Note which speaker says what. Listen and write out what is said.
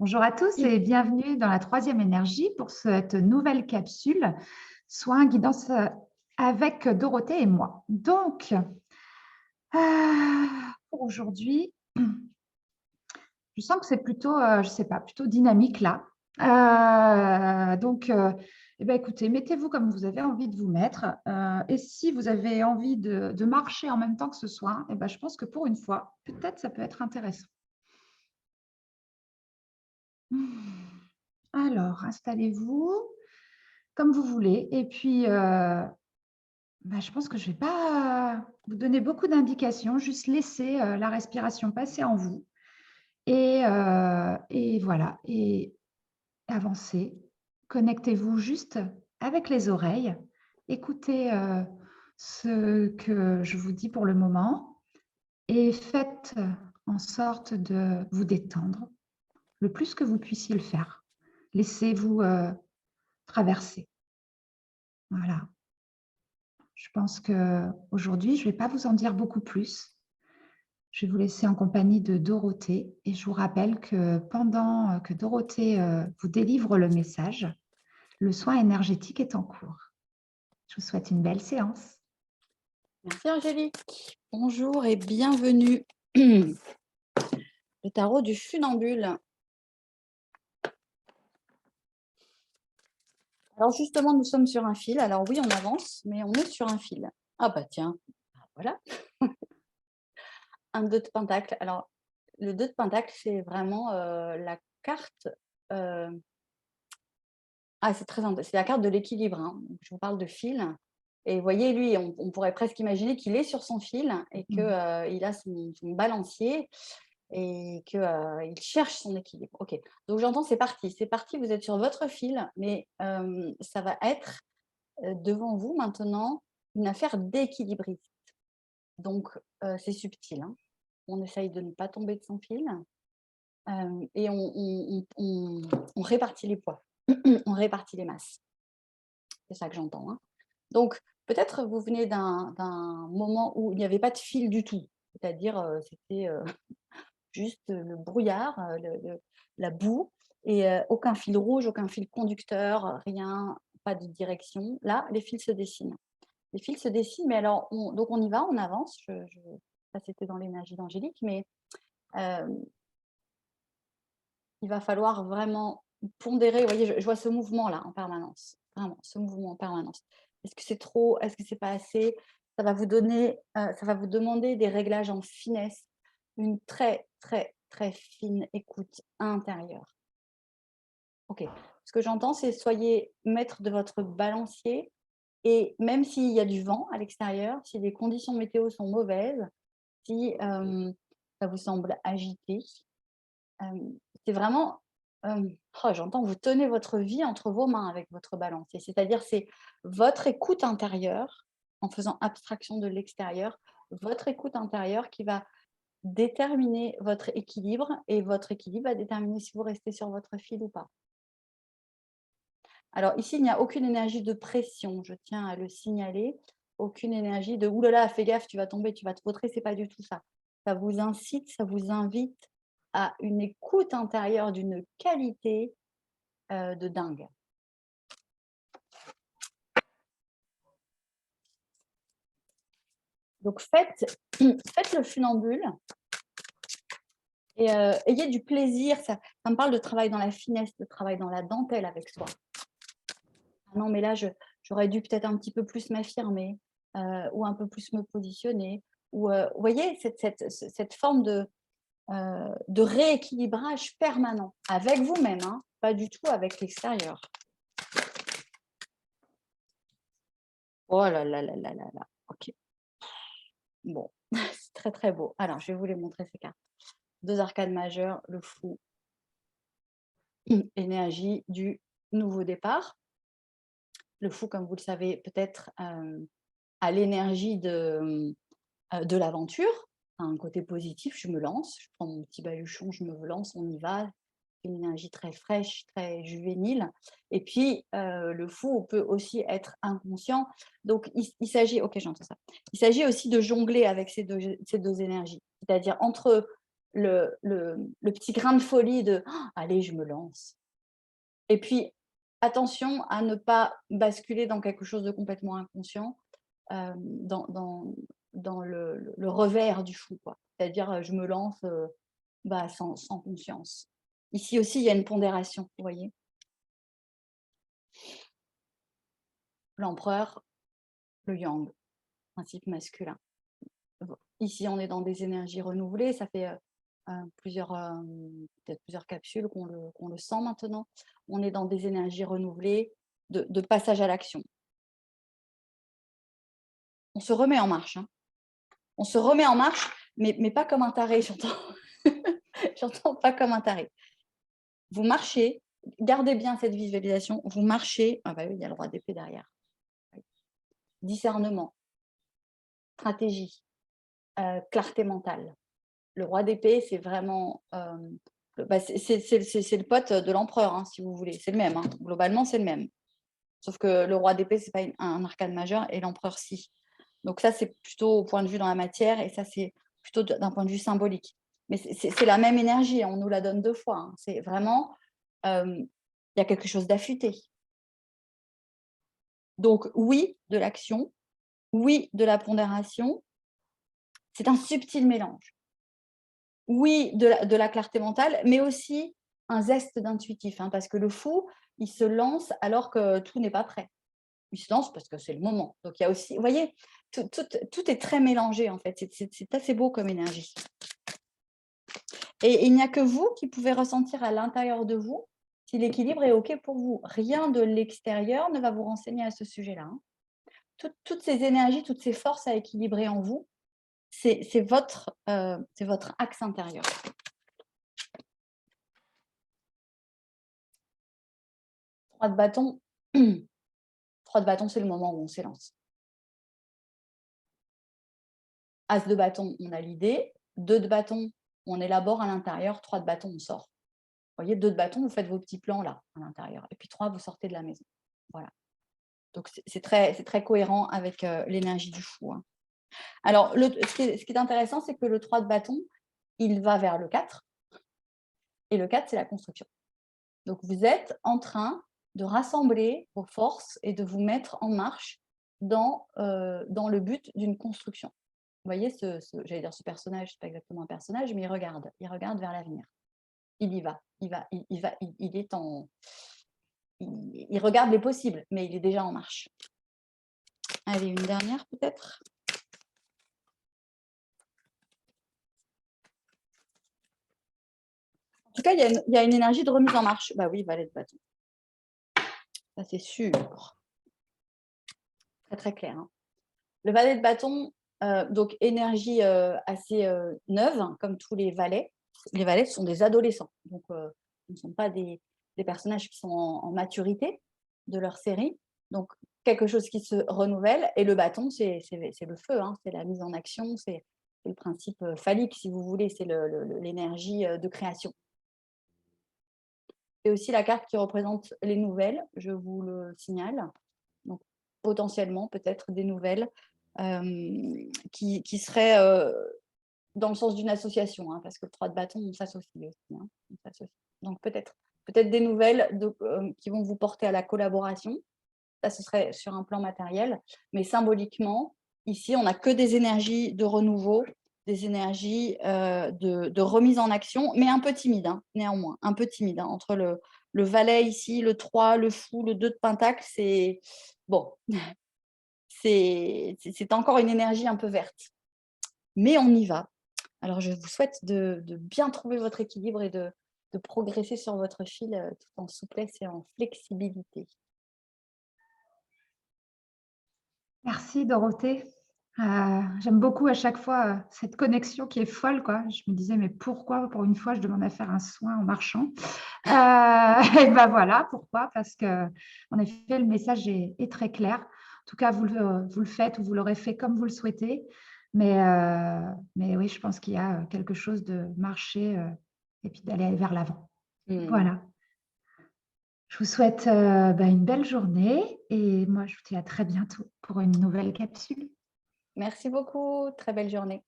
Speaker 1: Bonjour à tous et bienvenue dans la troisième énergie pour cette nouvelle capsule soins guidance avec Dorothée et moi. Donc, pour aujourd'hui, je sens que c'est plutôt, je sais pas, plutôt dynamique là. Eh ben, écoutez, mettez-vous comme vous avez envie de vous mettre. Et si vous avez envie de marcher en même temps que ce soir, eh ben, je pense que pour une fois, peut-être ça peut être intéressant. Alors, installez-vous comme vous voulez. Et puis, je pense que je ne vais pas vous donner beaucoup d'indications, juste laisser la respiration passer en vous. Et voilà, et avancez. Connectez-vous juste avec les oreilles. Écoutez ce que je vous dis pour le moment et faites en sorte de vous détendre le plus que vous puissiez le faire. Laissez-vous traverser. Voilà. Je pense qu'aujourd'hui, je ne vais pas vous en dire beaucoup plus. Je vais vous laisser en compagnie de Dorothée et je vous rappelle que pendant que Dorothée vous délivre le message, le soin énergétique est en cours. Je vous souhaite une belle séance.
Speaker 2: Merci Angélique. Bonjour et bienvenue. Le tarot du funambule. Alors justement, nous sommes sur un fil. Alors oui, on avance, mais on est sur un fil. Ah bah tiens, voilà. Un 2 de pentacle. Alors, le 2 de pentacle, c'est vraiment la carte... c'est très intéressant. C'est la carte de l'équilibre. Hein. Je vous parle de fil. Et vous voyez, lui, on pourrait presque imaginer qu'il est sur son fil et qu'il a son balancier et qu'il cherche son équilibre. Ok, donc j'entends, c'est parti, vous êtes sur votre fil, mais ça va être devant vous maintenant une affaire d'équilibriste. Donc, c'est subtil, hein. On essaye de ne pas tomber de son fil et on répartit les poids, on répartit les masses. C'est ça que j'entends. Hein. Donc, peut-être vous venez d'un moment où il n'y avait pas de fil du tout, c'est-à-dire c'était juste le brouillard, la boue, et aucun fil rouge, aucun fil conducteur, rien, pas de direction. Là, les fils se dessinent. Les fils se dessinent, mais alors, donc on y va, on avance. Ça, c'était dans l'énergie d'Angélique, mais il va falloir vraiment pondérer. Vous voyez, je vois ce mouvement-là en permanence, vraiment, ce mouvement en permanence. Est-ce que c'est trop? Est-ce que c'est pas assez? Ça va vous demander des réglages en finesse, une très, très, très fine écoute intérieure. Ok. Ce que j'entends, c'est soyez maître de votre balancier et même s'il y a du vent à l'extérieur, si les conditions météo sont mauvaises, si ça vous semble agité, c'est vraiment, j'entends, vous tenez votre vie entre vos mains avec votre balancier. C'est-à-dire, c'est votre écoute intérieure, en faisant abstraction de l'extérieur, votre écoute intérieure qui va déterminer votre équilibre et votre équilibre va déterminer si vous restez sur votre fil ou pas. Alors ici, il n'y a aucune énergie de pression, je tiens à le signaler, aucune énergie de « Ouh là là, fais gaffe, tu vas tomber, tu vas te vautrer », c'est pas du tout ça. Ça vous incite, ça vous invite à une écoute intérieure d'une qualité de dingue. Donc faites le funambule et ayez du plaisir. Ça me parle de travail dans la finesse, de travail dans la dentelle avec soi. Ah non, mais là, j'aurais dû peut-être un petit peu plus m'affirmer ou un peu plus me positionner. Ou, vous voyez, cette forme de rééquilibrage permanent avec vous-même, hein, pas du tout avec l'extérieur. Oh là là là là là là, ok. Bon, c'est très très beau. Alors, je vais vous les montrer ces cartes. 2 arcades majeures, le fou, énergie du nouveau départ. Le fou, comme vous le savez, peut-être a l'énergie de l'aventure, un côté positif, je me lance, je prends mon petit baluchon, je me lance, on y va, une énergie très fraîche, très juvénile. Et puis, le fou peut aussi être inconscient. Donc, il s'agit, ok, j'entends ça, il s'agit aussi de jongler avec ces deux énergies, c'est-à-dire entre le petit grain de folie de «Oh, allez, je me lance». Et puis, attention à ne pas basculer dans quelque chose de complètement inconscient, dans le revers du fou, quoi. C'est-à-dire, je me lance, sans conscience. Ici aussi, il y a une pondération, vous voyez? L'empereur, le yang, principe masculin. Ici, on est dans des énergies renouvelées, ça fait, peut-être plusieurs capsules qu'on le sent maintenant. On est dans des énergies renouvelées de passage à l'action. On se remet en marche, hein. On se remet en marche, mais pas comme un taré, j'entends. J'entends pas comme un taré. Vous marchez, gardez bien cette visualisation, vous marchez, ah bah oui, il y a le roi d'épée derrière. Discernement, stratégie, clarté mentale. Le roi d'épée, c'est vraiment, c'est le pote de l'empereur, hein, si vous voulez. C'est le même, hein. Globalement, c'est le même. Sauf que le roi d'épée, c'est pas un arcane majeur et l'empereur, si. Donc ça, c'est plutôt au point de vue dans la matière et ça, c'est plutôt d'un point de vue symbolique. Mais c'est la même énergie, on nous la donne 2 fois, hein. C'est vraiment, il y a quelque chose d'affûté. Donc oui, de l'action, oui, de la pondération. C'est un subtil mélange. Oui, de la clarté mentale, mais aussi un zeste d'intuitif, hein, parce que le fou, il se lance alors que tout n'est pas prêt. Il se lance parce que c'est le moment. Donc il y a aussi, vous voyez, tout est très mélangé en fait. C'est assez beau comme énergie. Et il n'y a que vous qui pouvez ressentir à l'intérieur de vous si l'équilibre est OK pour vous. Rien de l'extérieur ne va vous renseigner à ce sujet-là, hein. Toutes ces énergies, toutes ces forces à équilibrer en vous, c'est votre axe intérieur. 3 de bâton, 3 de bâton, c'est le moment où on s'élance. As de bâton, on a l'idée. 2 de bâton, on élabore à l'intérieur. 3 de bâton, on sort. Vous voyez, 2 de bâton, vous faites vos petits plans là, à l'intérieur. Et puis 3, vous sortez de la maison. Voilà. Donc, c'est très cohérent avec l'énergie du fou, hein. Alors, ce qui est intéressant, c'est que le 3 de bâton, il va vers le 4. Et le 4, c'est la construction. Donc, vous êtes en train de rassembler vos forces et de vous mettre en marche dans le but d'une construction. Vous voyez, j'allais dire ce personnage, ce n'est pas exactement un personnage, mais il regarde vers l'avenir. Il y va, il regarde les possibles, mais il est déjà en marche. Allez, une dernière peut-être. En tout cas, il y a une énergie de remise en marche. Bah oui, valet de bâton. Ça, c'est sûr. Très, très clair, hein. Le valet de bâton, donc énergie assez neuve, hein, comme tous les valets. Les valets sont des adolescents, donc ce ne sont pas des personnages qui sont en maturité de leur série. Donc quelque chose qui se renouvelle. Et le bâton, c'est le feu, hein, c'est la mise en action, c'est le principe phallique, si vous voulez, c'est l'énergie de création. Et aussi la carte qui représente les nouvelles, je vous le signale. Donc, potentiellement, peut-être des nouvelles qui seraient dans le sens d'une association, hein, parce que le 3 de bâton, on s'associe aussi, hein, on s'associe. Donc, peut-être des nouvelles qui vont vous porter à la collaboration. Ça, ce serait sur un plan matériel. Mais symboliquement, ici, on n'a que des énergies de renouveau, des énergies de remise en action, mais un peu timide, hein, néanmoins, un peu timide, hein, entre le valet ici, le 3, le fou, le 2 de pentacle, c'est bon, c'est encore une énergie un peu verte. Mais on y va. Alors, je vous souhaite de bien trouver votre équilibre et de progresser sur votre fil tout en souplesse et en flexibilité.
Speaker 1: Merci Dorothée. J'aime beaucoup à chaque fois cette connexion qui est folle, quoi. Je me disais, mais pourquoi pour une fois je demande à faire un soin en marchant? Et ben voilà, pourquoi? Parce que en effet, le message est très clair. En tout cas, vous le faites ou vous l'aurez fait comme vous le souhaitez. Mais oui, je pense qu'il y a quelque chose de marcher et puis d'aller vers l'avant. Voilà. Je vous souhaite une belle journée et moi, je vous dis à très bientôt pour une nouvelle capsule.
Speaker 2: Merci beaucoup, très belle journée.